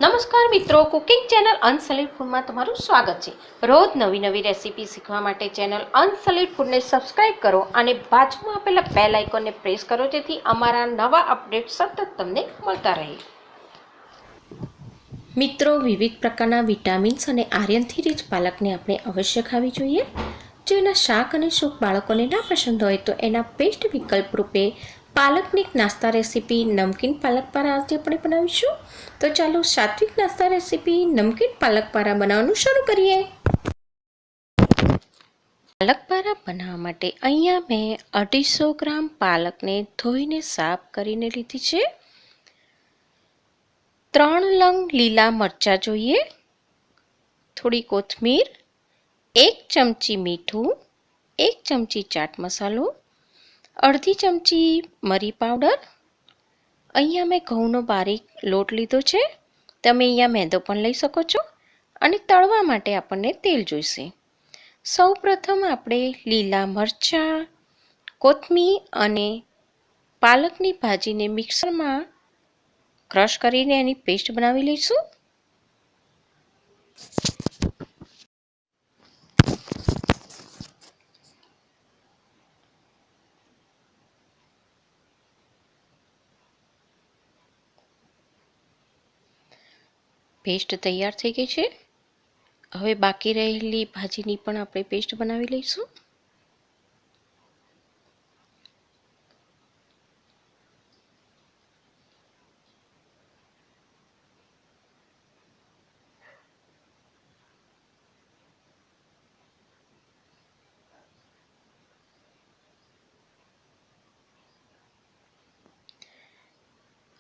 નમસ્કાર મિત્રો, cooking channel અનસલિડ ફૂડમાં તમારું સ્વાગત છે। રોજ નવી નવી રેસીપી શીખવા માટે ચેનલ અનસલિડ ફૂડને સબસ્ક્રાઇબ કરો અને બાજુમાં આપેલા બેલ આઇકોનને પ્રેસ કરો, જેથી અમારા નવા અપડેટ સતત તમને મળતા રહે। મિત્રો, વિવિધ પ્રકારના વિટામિન્સ અને આયરનથી રીચ પાલકને આપણે અવશ્ય ખાવી જોઈએ। જો એના શાક અને સૂપ બાળકોને ના પસંદ હોય તો એના બેસ્ટ વિકલ્પ રૂપે પાલકની એક નાસ્તા રેસીપી નમકીન પાલક પારા આજે આપણે બનાવીશું। તો ચાલો સાત્વિક નાસ્તા રેસીપી નમકીન પાલક પારા બનાવવાનું શરૂ કરીએ। પાલક પારા બનાવવા માટે અહીંયા મેં 250 ગ્રામ પાલકને ધોઈને સાફ કરીને લીધી છે। 3 લંગ લીલા મરચાં જોઈએ, થોડી કોથમીર, 1 ચમચી મીઠું, 1 ચમચી ચાટ મસાલો, અડધી ચમચી મરી પાવડર। અહીંયા મેં ઘઉંનો બારીક લોટ લીધો છે, તમે અહીંયા મેંદો પણ લઈ શકો છો। અને તળવા માટે આપણને તેલ જોઈશે। સૌપ્રથમ આપણે લીલા મરચાં, કોથમીર અને પાલકની ભાજીને મિક્સરમાં ક્રશ કરીને એની પેસ્ટ બનાવી લઈશું। પેસ્ટ તૈયાર થઈ ગઈ છે। હવે બાકી રહેલી ભાજીની પણ આપણે પેસ્ટ બનાવી લઈશું।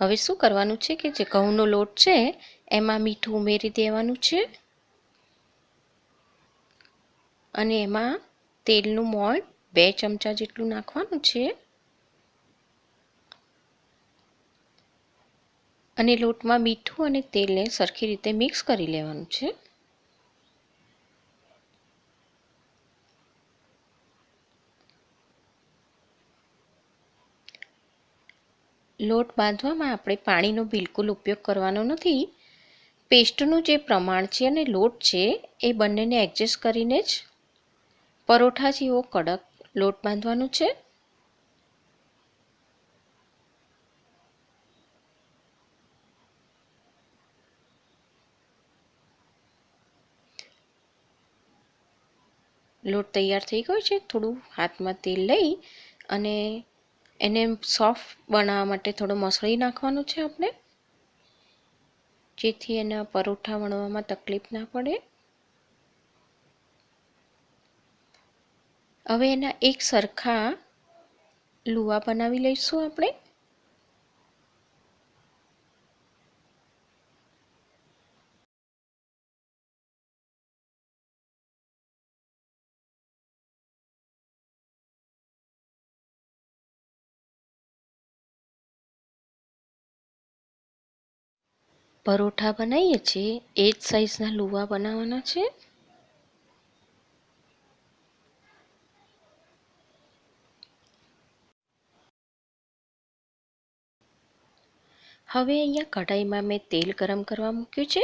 હવે શું કરવાનું છે કે જે ઘઉંનો લોટ છે એમાં મીઠું ઉમેરી દેવાનું છે અને એમાં તેલનું મોણ 2 ચમચા જેટલું નાખવાનું છે અને લોટમાં મીઠું અને તેલને સરખી રીતે મિક્સ કરી લેવાનું છે। લોટ બાંધવામાં આપણે પાણીનો બિલકુલ ઉપયોગ કરવાનો નથી। પેસ્ટનું જે પ્રમાણ છે અને લોટ છે એ બંનેને એડજસ્ટ કરીને જ પરોઠા જેવો કડક લોટ બાંધવાનો છે। લોટ તૈયાર થઈ ગયો છે। થોડું હાથમાં તેલ લઈ અને એને સોફ્ટ બનાવવા માટે થોડો મસળી નાખવાનો છે આપણે, જેથી એના પરોઠા વણવામાં તકલીફ ના પડે। હવે એના એક સરખા લુવા બનાવી લઈશું આપણે। પરોઠા બનાવીએ છીએ એ જ સાઈઝના લુવા બનાવવાના છે। હવે અહીંયા કઢાઈમાં મેં તેલ ગરમ કરવા મૂક્યું છે।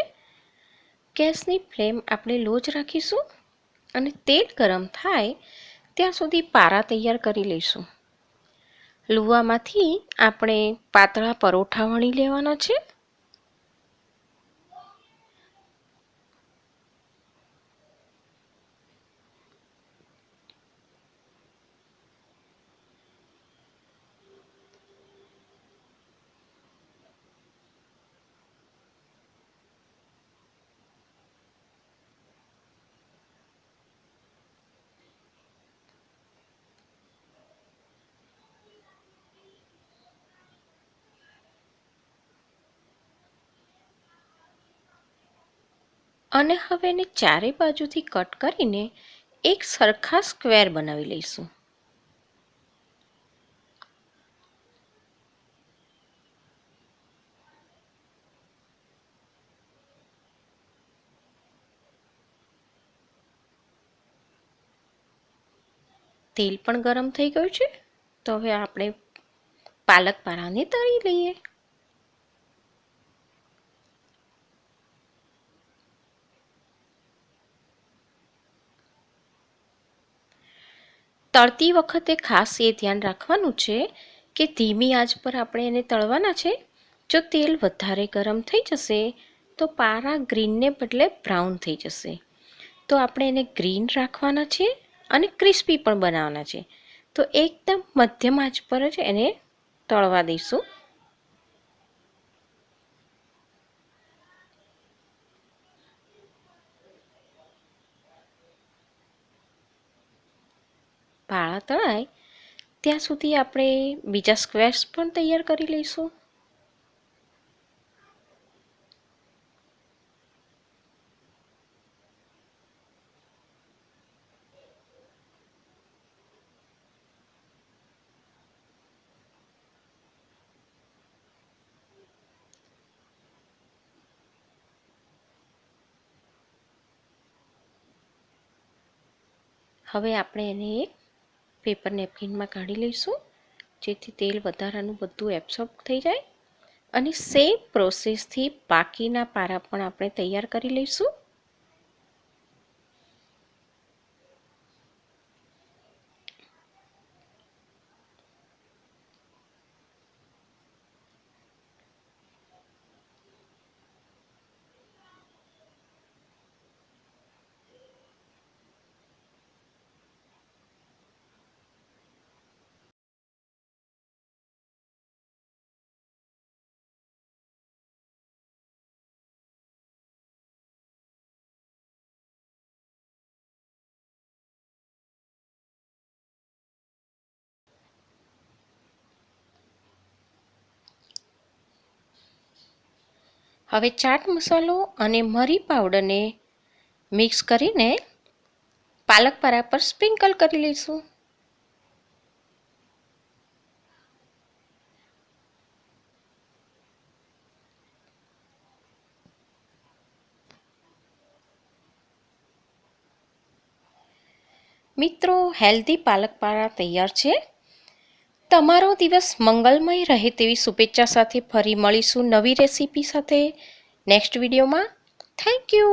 ગેસની ફ્લેમ આપણે લો જ રાખીશું અને તેલ ગરમ થાય ત્યાં સુધી પારા તૈયાર કરી લઈશું। લુવામાંથી આપણે પાતળા પરોઠા વણી લેવાના છે। અને હવે એને ચારે બાજુથી કટ કરીને એક સરખા સ્ક્વેર બનાવી લઈશું। તેલ પણ ગરમ થઈ ગયું છે, તો હવે આપણે પાલક પારાને તળી લઈએ। તળતી વખતે ખાસ એ ધ્યાન રાખવાનું છે કે ધીમી આંચ પર આપણે એને તળવાના છે. જો તેલ વધારે ગરમ થઈ જશે તો પારા ગ્રીનને બદલે બ્રાઉન થઈ જશે. તો આપણે એને ગ્રીન રાખવાના છે અને ક્રિસ્પી પણ બનાવવાના છે. તો એકદમ મધ્યમ આંચ પર જ એને તળવા દઈશું. પાળા તળાય ત્યાં સુધી આપણે બીજા સ્ક્વેર્સ પણ તૈયાર કરી લઈશું. હવે આપણે એને એક પેપર નેપકિનમાં કાઢી લઈશું, જેથી તેલ વધારાનું બધું એબ્સોર્બ થઈ જાય. અને સેમ પ્રોસેસથી બાકીના પારા પણ આપણે તૈયાર કરી લઈશું. હવે ચાટ મસાલો અને મરી પાવડરને મિક્સ કરીને પાલક પારા પર સ્પ્રિંકલ કરી લઈશું. મિત્રો, હેલ્ધી પાલક પારા તૈયાર છે. તમારો દિવસ મંગલમય રહે તેવી શુભેચ્છા સાથે ફરી મળીશું નવી રેસીપી સાથે નેક્સ્ટ વિડીયોમાં. Thank you.